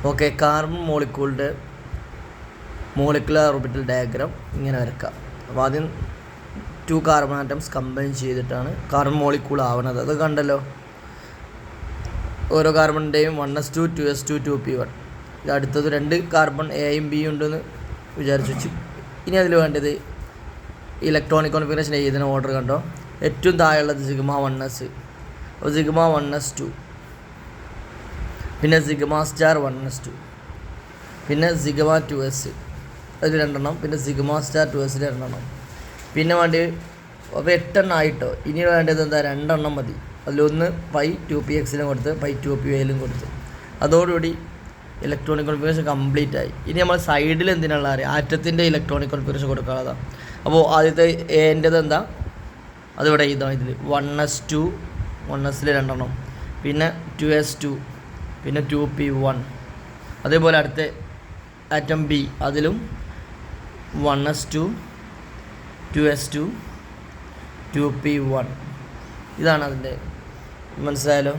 Okay, carbon മോളിക്യൂളിൻ്റെ molecular orbital diagram ഇങ്ങനെ വരക്കാം. അപ്പോൾ ആദ്യം 2 കാർബൺ ആറ്റംസ് കമ്പൈൻ ചെയ്തിട്ടാണ് കാർബൺ മോളിക്യൂൾ ആവണത്. അത് കണ്ടല്ലോ, ഓരോ കാർബണിൻ്റെയും 1s2 2s2 2p1. ഇത് അടുത്തത് 2 കാർബൺ എയും ബിയും ഉണ്ടെന്ന് വിചാരിച്ചു വെച്ചു. ഇനി അതിൽ വേണ്ടത് ഇലക്ട്രോണിക് കോൺഫിഗറേഷൻ എഴുതുന്ന ഓർഡർ കണ്ടോ. ഏറ്റവും താഴെയുള്ളത് സിഗ്മ 1s, അപ്പോൾ സിഗ്മ 1s2, പിന്നെ സിഗ്മ സ്റ്റാർ 1s2, പിന്നെ സിഗ്മ 2s അതിൽ 2 എണ്ണം, പിന്നെ സിഗ്മ സ്റ്റാർ 2s 2 എണ്ണം. പിന്നെ വേണ്ടി അപ്പോൾ 8 എണ്ണം ആയിട്ടോ. ഇനി വേണ്ടത് എന്താ, 2 എണ്ണം മതി. അതിലൊന്ന് പൈ 2pxലും കൊടുത്ത് പൈ 2pyലും കൊടുത്ത്. അതോടുകൂടി ഇലക്ട്രോണിക് കോൺഫിഗറേഷൻ കംപ്ലീറ്റ് ആയി. ഇനി നമ്മൾ സൈഡിൽ എന്തിനുള്ള അറിയാം, ആറ്റത്തിൻ്റെ ഇലക്ട്രോണിക് കോൺഫിഗറേഷൻ കൊടുക്കാനുള്ളതാണ്. അപ്പോൾ ആദ്യത്തെ എൻ്റെത് എന്താ, അതിവിടെ ഇതാ, ഇതിൽ 1s2 1sൽ 2 എണ്ണം, പിന്നെ 2s2, പിന്നെ 2p1. അതേപോലെ അടുത്ത ആറ്റം ബി, അതിലും 1s2 2s2 2p1. ഇതാണ് അതിൻ്റെ, മനസ്സിലായാലോ.